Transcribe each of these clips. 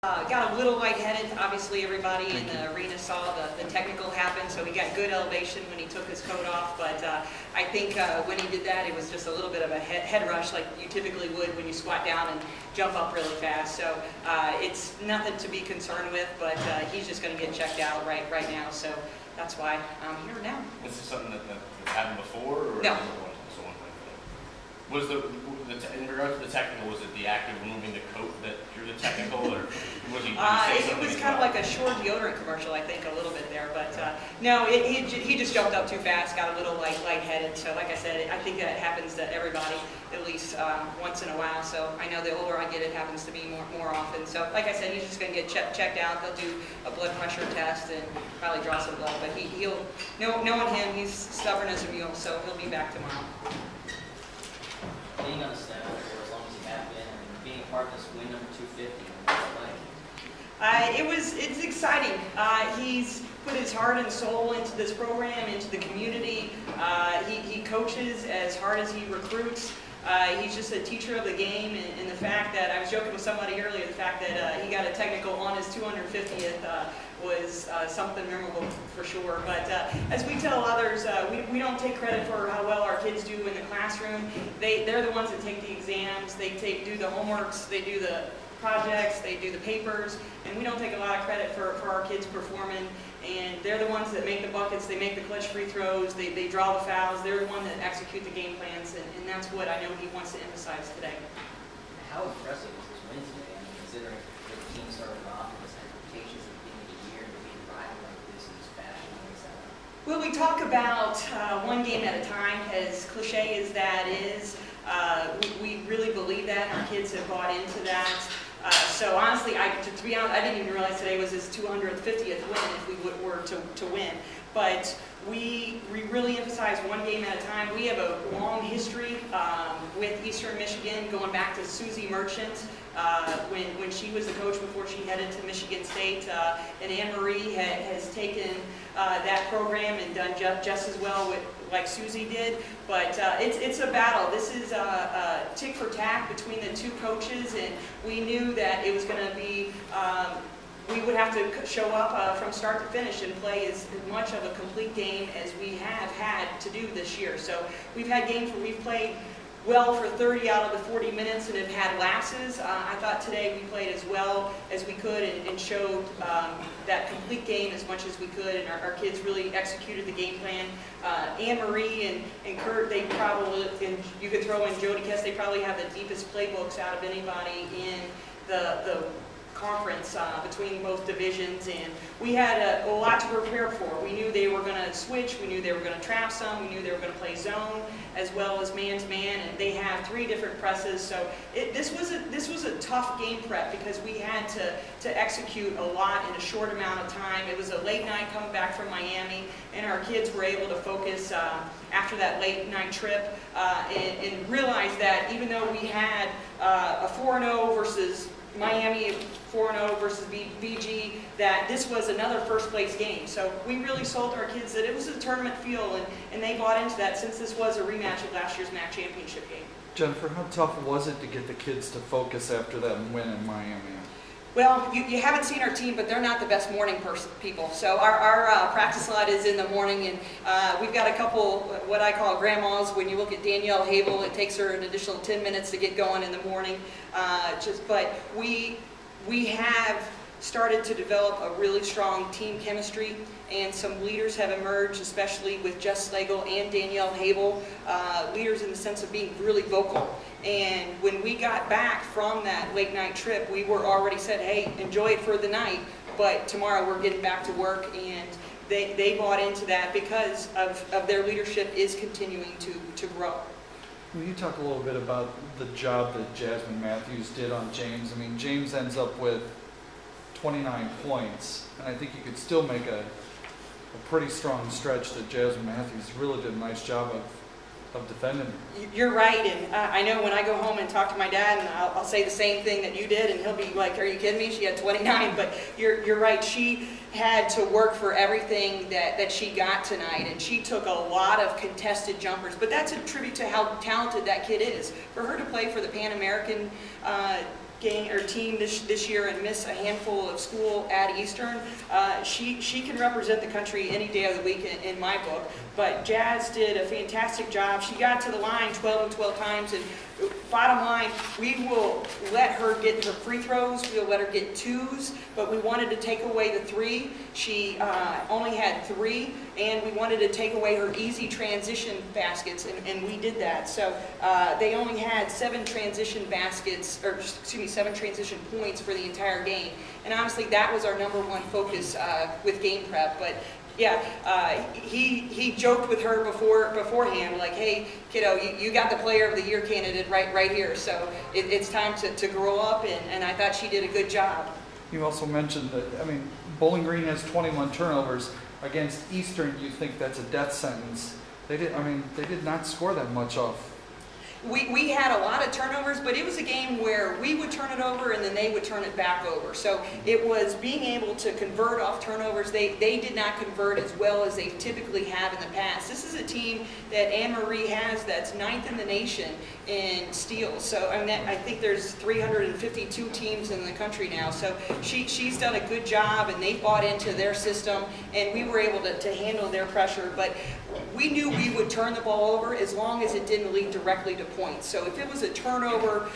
Got a little lightheaded. Obviously, everybody in the arena saw the technical happen, so he got good elevation when he took his coat off. But I think when he did that, it was just a little bit of a head rush like you typically would when you squat down and jump up really fast. So it's nothing to be concerned with, but he's just going to get checked out right now. So that's why I'm here now. Is this something that happened before? Or no. Was in regards to the technical, was it the act of removing the coat that drew the technical, or was he? It was kind of like a Sure deodorant commercial, I think, a little bit there. But no, he just jumped up too fast, got a little lightheaded. So like I said, I think that happens to everybody at least once in a while. So I know the older I get, it happens to me more often. So like I said, he's just going to get checked out. They'll do a blood pressure test and probably draw some blood. But he'll knowing him, he's stubborn as a mule, so he'll be back tomorrow. Being on the staff for as long as you have been, and being part of this win number 250, what's it like? It's exciting. He's put his heart and soul into this program, into the community. He coaches as hard as he recruits. He's just a teacher of the game, and the fact that, I was joking with somebody earlier, the fact that he got a technical on his 250th was something memorable for sure. But as we tell others, we don't take credit for how well our kids do in the classroom. They're the ones that take the exams, they do the homeworks, they do the projects, they do the papers, and we don't take a lot of credit for our kids performing. And they're the ones that make the buckets, they make the clutch free throws, they draw the fouls, they're the ones that execute the game plans, and that's what I know he wants to emphasize today. How impressive was this win today? I mean, considering the team started off with expectations at the beginning of the year to be rival like this in this fashion, well, we talk about one game at a time, as cliche as that is. We really believe that, and our kids have bought into that. So honestly, to be honest, I didn't even realize today was his 250th win if we were to win. But we really emphasize one game at a time. We have a long history with Eastern Michigan, going back to Susie Merchant when she was the coach before she headed to Michigan State. And Anne-Marie has taken that program and done just as well like Susie did. But it's a battle. This is a tick for tack between the two coaches, and we knew that it was going to be we would have to show up from start to finish and play as much of a complete game as we have had to do this year. So we've had games where we've played well for 30 out of the 40 minutes and have had lapses. I thought today we played as well as we could and showed that complete game as much as we could, and our kids really executed the game plan. Anne-Marie and Kurt, they probably, and you could throw in Jody Kess, they probably have the deepest playbooks out of anybody in the conference between both divisions, and we had a lot to prepare for. We knew they were going to switch, we knew they were going to trap some, we knew they were going to play zone as well as man-to-man, and they have 3 different presses. So this was a tough game prep because we had to execute a lot in a short amount of time. It was a late night coming back from Miami, and our kids were able to focus after that late night trip and realize that even though we had a 4-0 versus Miami 4-0 versus BG, that this was another first place game. So we really sold our kids that it was a tournament feel, and they bought into that since this was a rematch of last year's MAC championship game. Jennifer, how tough was it to get the kids to focus after that win in Miami? Well, you haven't seen our team, but they're not the best morning people. So our practice lot is in the morning, and we've got a couple, what I call grandmas. When you look at Danielle Havel, it takes her an additional 10 minutes to get going in the morning. But we have started to develop a really strong team chemistry, and some leaders have emerged, especially with Jess Slagle and Danielle Havel, leaders in the sense of being really vocal. And when we got back from that late night trip, we were already said, hey, enjoy it for the night, but tomorrow we're getting back to work, and they bought into that because of their leadership is continuing to grow. Will you talk a little bit about the job that Jazzmin Matthews did on James? I mean, James ends up with 29 points, and I think you could still make a pretty strong stretch that Jazzmin Matthews really did a nice job of defending. You're right, and I know when I go home and talk to my dad, and I'll say the same thing that you did, and he'll be like, are you kidding me? She had 29, but you're right. She had to work for everything that she got tonight, and she took a lot of contested jumpers, but that's a tribute to how talented that kid is. For her to play for the Pan American team this year and miss a handful of school at Eastern, she can represent the country any day of the week in my book. But Jazz did a fantastic job. She got to the line 12 and 12 times, and bottom line, we will let her get her free throws, we'll let her get 2s, but we wanted to take away the 3. She only had 3, and we wanted to take away her easy transition baskets, and we did that. So they only had 7 transition baskets, or excuse me, 7 transition points for the entire game. And honestly, that was our #1 focus with game prep. But yeah, he joked with her beforehand, like, hey, kiddo, you got the player of the year candidate right here. So it's time to grow up, and I thought she did a good job. You also mentioned that, I mean, Bowling Green has 21 turnovers. Against Eastern, you think that's a death sentence. They did not score that much off. We had a lot of turnovers, but it was a game where we would turn it over and then they would turn it back over. So it was being able to convert off turnovers. They did not convert as well as they typically have in the past. This is a team that Anne-Marie has that's 9th in the nation in steals. So I mean, I think there's 352 teams in the country now. So she's done a good job, and they bought into their system, and we were able to handle their pressure. But we knew we would turn the ball over as long as it didn't lead directly to points. So if it was a turnover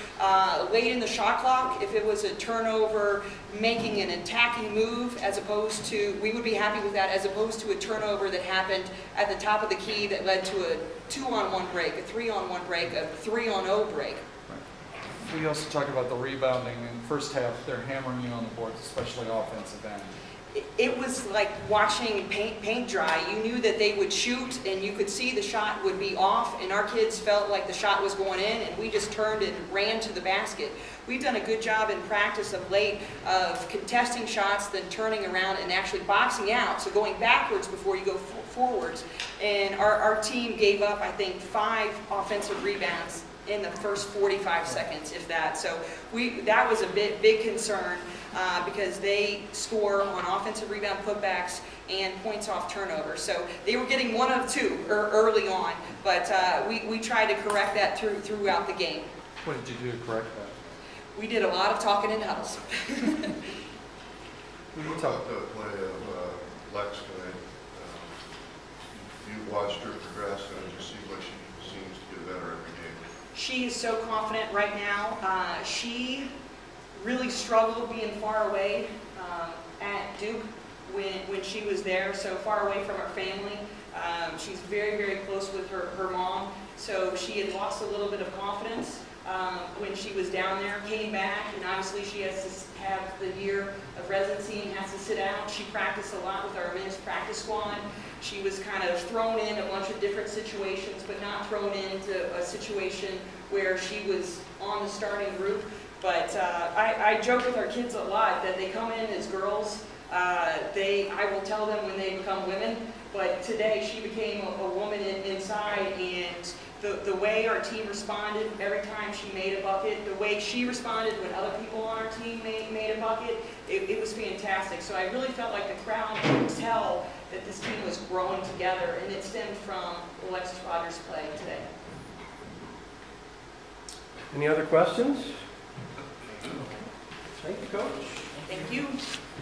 late in the shot clock, if it was a turnover making an attacking move, as opposed to, we would be happy with that, as opposed to a turnover that happened at the top of the key that led to a 2-on-1 break, a 3-on-1 break, a 3-on-0 break. Right. We also talked about the rebounding. In the first half, they're hammering you on the boards, especially offensive end. It was like watching paint dry. You knew that they would shoot, and you could see the shot would be off, and our kids felt like the shot was going in, and we just turned and ran to the basket. We've done a good job in practice of late of contesting shots, then turning around and actually boxing out, so going backwards before you go forwards. And our team gave up, I think, 5 offensive rebounds in the first 45 seconds, if that. So that was a big concern because they score on offensive rebound putbacks and points off turnovers. So they were getting 1 of 2 early on, but we tried to correct that throughout the game. What did you do to correct that? We did a lot of talking in huddles. What about the play of Lex today? You watched her progress, and it just seems like she seems to get better every game. She is so confident right now. She really struggled being far away at Duke when she was there, so far away from her family. She's very, very close with her mom, so she had lost a little bit of confidence when she was down there, came back, and obviously she has to have the year of residency and has to sit out. She practiced a lot with our men's practice squad. She was kind of thrown in a bunch of different situations, but not thrown into a situation where she was on the starting group. But I joke with our kids a lot that they come in as girls. I will tell them when they become women, but today she became a woman inside, and the way our team responded every time she made a bucket, the way she responded when other people on our team made a bucket, it was fantastic. So I really felt like the crowd could tell that this team was growing together, and it stemmed from Alexis Rogers' play today. Any other questions? Thank you, Coach. Thank you.